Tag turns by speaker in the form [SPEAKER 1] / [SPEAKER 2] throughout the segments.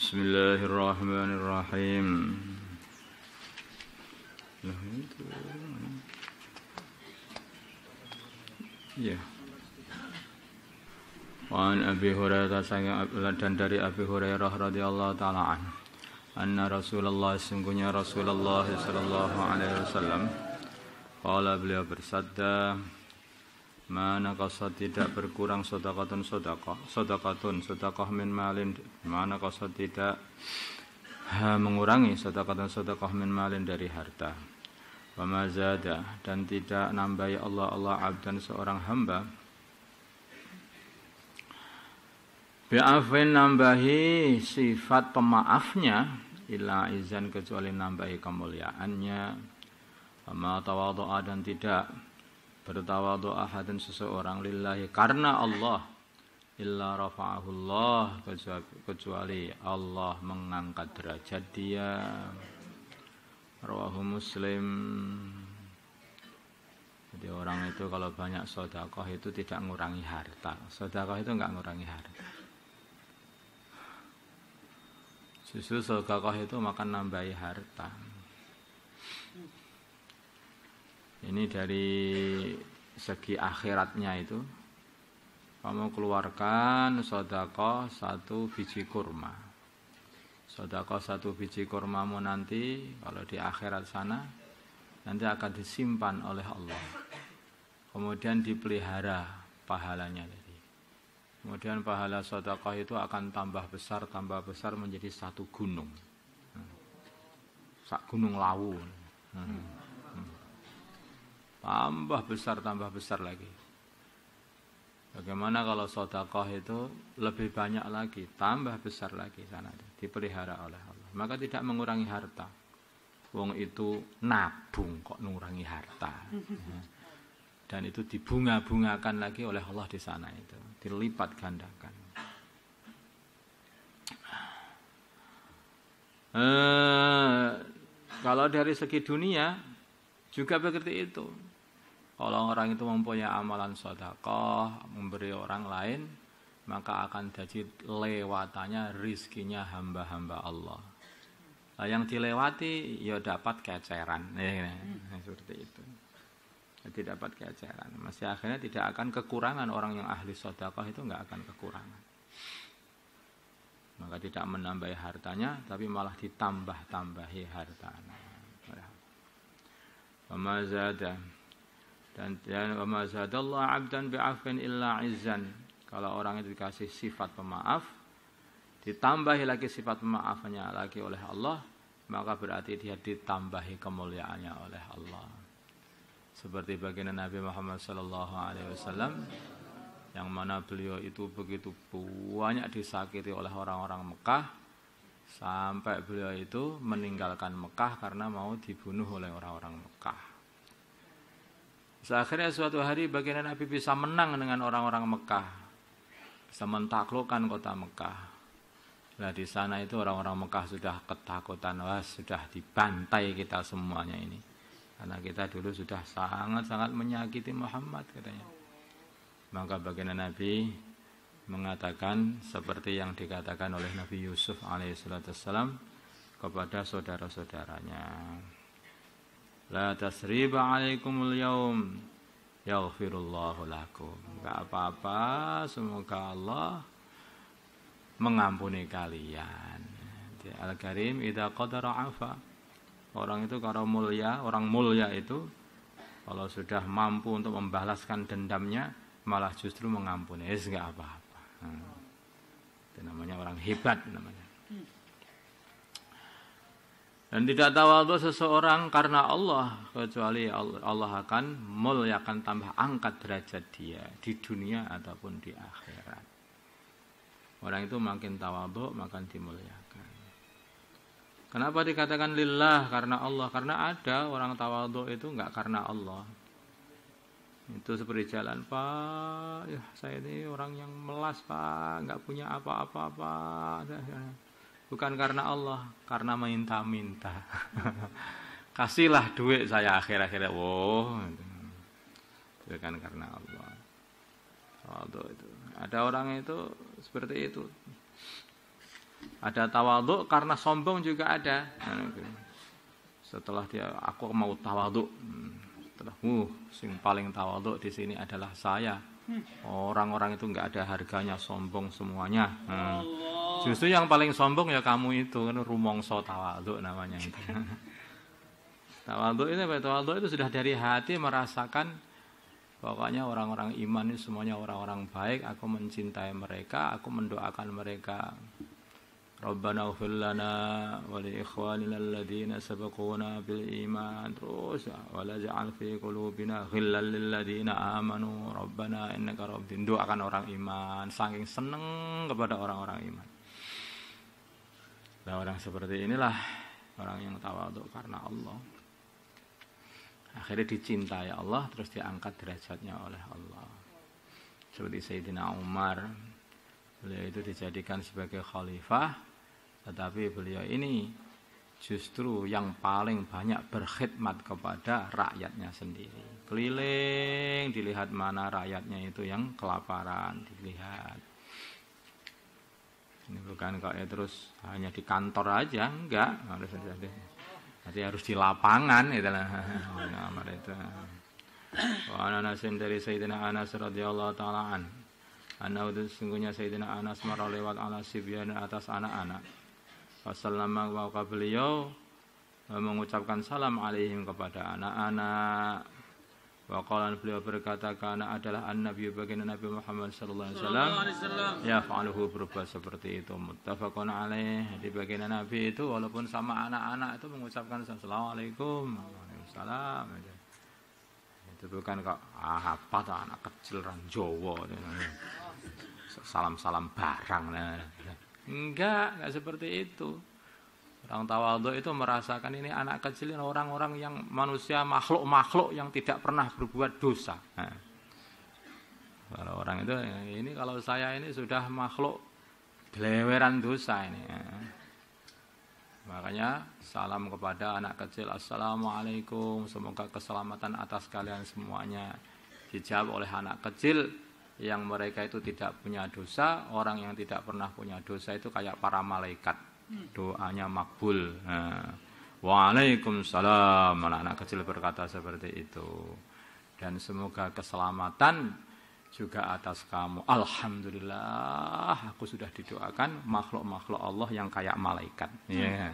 [SPEAKER 1] Bismillahirrahmanirrahim. Nah itu. Ya. Wa an Abi Hurairah dan dari Abi Hurairah radhiyallahu taala anhu. Anna Rasulullah sungguhnya Rasulullah sallallahu alaihi wasallam qala beliau bersabda mana qasad tidak berkurang sedekahun sedekah min malin mana qasad tidak mengurangi sedekah min malin dari harta wa ma zada dan tidak nambahi Allah abdan seorang hamba bi'afin nambahi sifat pemaafnya illa izan kecuali nambahi kemuliaannya ma tawadhu'a dan tidak bertawadhu ahadun seseorang lillahi karena Allah illa rafa'ahu Allah kecuali Allah mengangkat derajat dia. Rawahu Muslim. Jadi orang itu kalau banyak sedekah itu tidak ngurangi harta. Sedekah itu enggak ngurangi harta. Justru sedekah itu makan nambahi harta. Ini dari segi akhiratnya itu kamu keluarkan sedekah 1 biji kurma. Sedekah 1 biji kurmamu nanti kalau di akhirat sana nanti akan disimpan oleh Allah. Kemudian dipelihara pahalanya tadi. Kemudian pahala sedekah itu akan tambah besar menjadi 1 gunung. Sak gunung Lawu. Tambah besar lagi. Bagaimana kalau sedekah itu lebih banyak lagi, tambah besar lagi sana, dipelihara oleh Allah. Maka tidak mengurangi harta. Wong itu nabung kok mengurangi harta. Dan itu dibunga-bungakan lagi oleh Allah di sana itu, dilipat gandakan. Kalau dari segi dunia juga begitu itu. Kalau orang itu mempunyai amalan sedekah, memberi orang lain, maka akan jadi lewatannya rizkinya hamba-hamba Allah. Nah, yang dilewati ya dapat keceran, seperti itu. Jadi dapat keceran. Masih akhirnya tidak akan kekurangan orang yang ahli sedekah itu enggak akan kekurangan. Maka tidak menambahi hartanya, tapi malah ditambah-tambahi hartanya. Wa zada dan wa zadallahu 'abdan bi'afwin illa 'izzan. Kalau orang itu dikasih sifat pemaaf, ditambahi lagi sifat pemaafnya lagi oleh Allah, maka berarti dia ditambahi kemuliaannya oleh Allah. Seperti baginda Nabi Muhammad sallallahu alaihi wasallam yang mana beliau itu begitu banyak disakiti oleh orang-orang Mekah sampai beliau itu meninggalkan Mekah karena mau dibunuh oleh orang-orang Mekah. Akhirnya suatu hari baginda Nabi bisa menang dengan orang-orang Mekah, bisa mentaklukkan kota Mekah. Nah di sana itu orang-orang Mekah sudah ketakutan, wah sudah dibantai kita semuanya ini, karena kita dulu sudah sangat-sangat menyakiti Muhammad katanya. Maka baginda Nabi mengatakan seperti yang dikatakan oleh Nabi Yusuf alaihissalam kepada saudara-saudaranya. La tasriba alaikumul yaum yaghfirullahu lakum. Enggak apa-apa, semoga Allah mengampuni kalian. Al-Karim idza qadara afa. Orang itu kalau mulia, orang mulia itu kalau sudah mampu untuk membalaskan dendamnya malah justru mengampuni. Enggak apa-apa. Itu namanya orang hebat namanya. Dan tidak tawadhu seseorang karena Allah kecuali Allah akan muliakan, tambah angkat derajat dia di dunia ataupun di akhirat. Orang itu makin tawadhu makin dimuliakan. Kenapa dikatakan lillah karena Allah? Karena ada orang tawadhu itu enggak karena Allah. Itu seperti jalan, Pak, ya saya ini orang yang melas Pak, enggak punya apa-apa. Bukan karena Allah, karena minta-minta. Kasihlah duit saya akhir-akhirnya. Wow, bukan karena Allah. Itu. Ada orang itu seperti itu. Ada tawadhu karena sombong juga ada. Setelah dia aku mau tawadhu. Setelah sing paling tawadhu di sini adalah saya. Orang-orang itu enggak ada harganya, sombong semuanya. Justru yang paling sombong ya kamu itu, kan rumongso tawadhu namanya itu. Tawadhu itu sudah dari hati merasakan pokoknya orang-orang iman ini semuanya orang-orang baik, aku mencintai mereka, aku mendoakan mereka. Rabbana ighfir lana wa li ikhwanina alladziina sabaquna bil iman. Terus wa la ja'al fi qulubina ghillan lil ladziina amanu rabbana innaka rabbun. Doakan orang iman, saking seneng kepada orang-orang iman. Nah, orang seperti inilah orang yang tawadhu karena Allah. Akhirnya dicintai Allah, terus diangkat derajatnya oleh Allah. Seperti Sayyidina Umar, beliau itu dijadikan sebagai khalifah, tetapi beliau ini justru yang paling banyak berkhidmat kepada rakyatnya sendiri. Keliling, dilihat mana rakyatnya itu yang kelaparan, dilihat. Ini bukan kayak terus hanya di kantor aja, enggak, nanti harus di lapangan itulah amal itu. Wa Anasin dari Sayyidina Anas radhiyallahu taala an. Sesungguhnya Sayyidina Anas marah lewat ala sibyan atas anak-anak. Wassalamu wa beliau mengucapkan salam alaihim kepada anak-anak. Wa qala beliau berkata karena adalah an-nabi baginda Nabi Muhammad sallallahu alaihi wasallam ya fa'aluhu berbuat seperti itu muttafaqun alaih. Di baginda Nabi itu walaupun sama anak-anak itu mengucapkan assalamualaikum waalaikumsalam. Itu bukan kok apa tuh anak kecil ran Jawa salam-salam barang. Enggak seperti itu. Orang tawadhu itu merasakan ini anak kecil, ini orang-orang yang manusia, makhluk-makhluk yang tidak pernah berbuat dosa. Nah, kalau orang itu, ini kalau saya ini sudah makhluk beleweran dosa ini. Makanya salam kepada anak kecil, assalamualaikum, semoga keselamatan atas kalian semuanya. Dijawab oleh anak kecil yang mereka itu tidak punya dosa. Orang yang tidak pernah punya dosa itu kayak para malaikat. Doanya makbul. Waalaikumsalam. Anak kecil berkata seperti itu. Dan semoga keselamatan juga atas kamu. Alhamdulillah, aku sudah didoakan makhluk-makhluk Allah yang kayak malaikat. Yeah.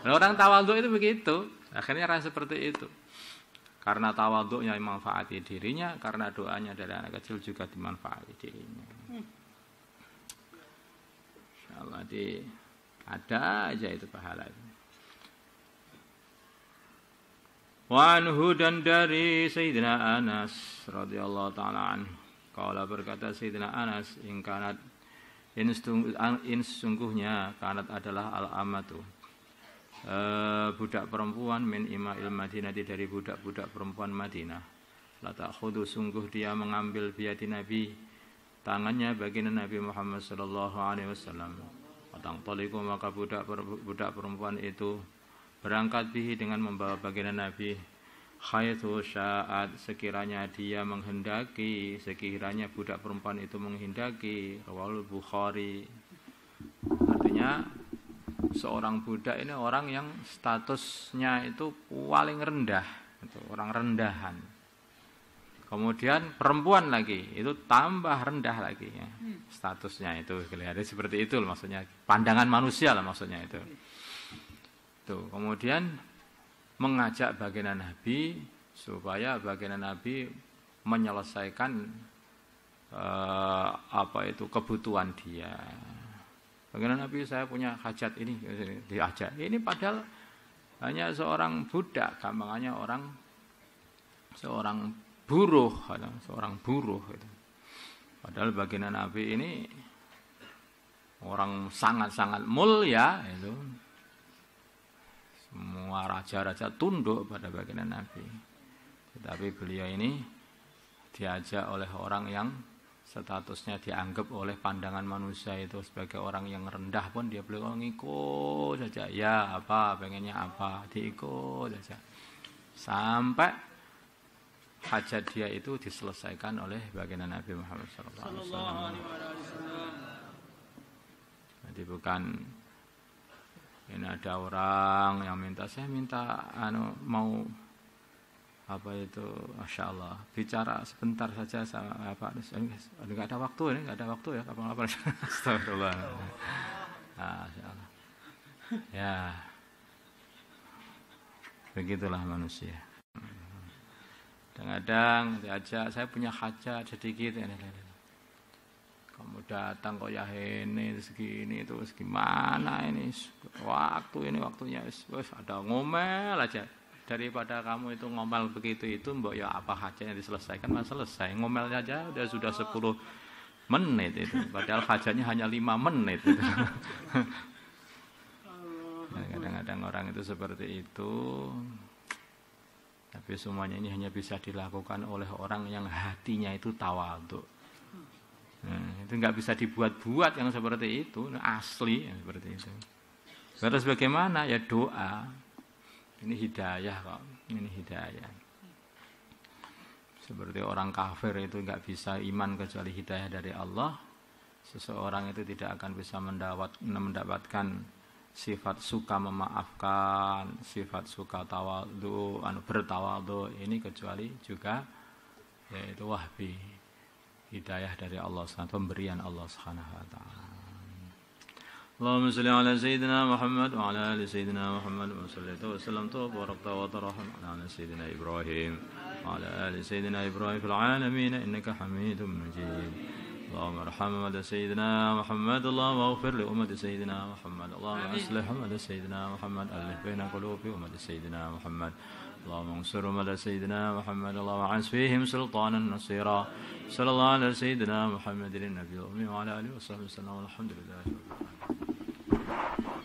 [SPEAKER 1] Orang tawadhu itu begitu. Akhirnya rasa seperti itu. Karena tawadhunya memanfaati dirinya, karena doanya dari anak kecil juga dimanfaati dirinya. Insyaallah ada aja itu pahala itu. Wa anhu dan dari Sayyidina Anas radhiyallahu taala anhu. Qala berkata Sayyidina Anas, in sungguhnya kanat adalah al-amatu. Budak perempuan min ima'il Madinati dari budak-budak perempuan Madinah. La ta'khudhu sungguh dia mengambil biati Nabi tangannya baginda Nabi Muhammad sallallahu alaihi wasallam. Atang toliku maka budak perempuan itu berangkat bihi dengan membawa baginda Nabi khaytu sya'at sekiranya dia menghendaki, sekiranya budak perempuan itu menghendaki. Rawahul Bukhari. Artinya seorang budak ini orang yang statusnya itu paling rendah, itu orang rendahan. Kemudian perempuan lagi itu tambah rendah lagi ya. Statusnya itu kelihatan seperti itu maksudnya, pandangan manusia lah maksudnya itu. Tuh, kemudian mengajak baginda Nabi supaya baginda Nabi menyelesaikan kebutuhan dia. Baginda Nabi, saya punya hajat ini, diajak. Ini padahal hanya seorang budak, gampangannya seorang buruh itu. Padahal baginda Nabi ini orang sangat-sangat mulia itu. Semua raja-raja tunduk pada baginda Nabi. Tetapi beliau ini diajak oleh orang yang statusnya dianggap oleh pandangan manusia itu sebagai orang yang rendah pun dia beliau ngikut saja. Ya apa, pengennya apa, diikut saja. Sampai hajat dia itu diselesaikan oleh baginda Nabi Muhammad SAW. Jadi bukan Ini ada orang yang saya minta mau apa itu, Masya Allah, bicara sebentar saja sama Pak. Enggak ada waktu ini, enggak ada waktu ya, kapan-kapan. Astagfirullah. Masya Allah. Ya, begitulah manusia. Kadang-kadang diajak, saya punya hajat sedikit. Kamu datang kok ya ini segini itu gimana ini ini waktunya wis ada ngomel aja. Daripada kamu itu ngomel begitu itu mbok ya apa hajatnya diselesaikan, mas selesai. Ngomel aja sudah 10 menit itu. Padahal hajatnya hanya 5 menit itu. Kadang-kadang orang itu seperti itu. Tapi semuanya ini hanya bisa dilakukan oleh orang yang hatinya itu tawadhu. Itu enggak bisa dibuat-buat yang seperti itu, asli yang seperti itu. Terus bagaimana? Ya doa. Ini hidayah kok, ini hidayah. Seperti orang kafir itu enggak bisa iman kecuali hidayah dari Allah. Seseorang itu tidak akan bisa mendapatkan sifat suka memaafkan, sifat suka tawadhu, bertawadhu ini kecuali juga yaitu wahbi, hidayah dari Allah SWT, pemberian Allah Subhanahu wa taala. Allahumma shalli ala sayyidina Muhammad wa ala ali sayyidina Muhammad wa sallallahu wa sallam wa barakta wa tarham ala sayyidina Ibrahim wa ala ali sayyidina Ibrahim fil alamin innaka Hamidum Majid. اللهم ارحم أمة سيدنا محمد، اللهم اغفر لأمة سيدنا محمد، اللهم أصلح أمة سيدنا محمد، ألف بين قلوب أمة سيدنا محمد، اللهم انصر أمة سيدنا محمد، اللهم أعز فيهم سلطانا نصيرا. صلى الله على سيدنا محمد النبي الأمي وعلى آله وصحبه وسلم والحمد لله رب العالمين.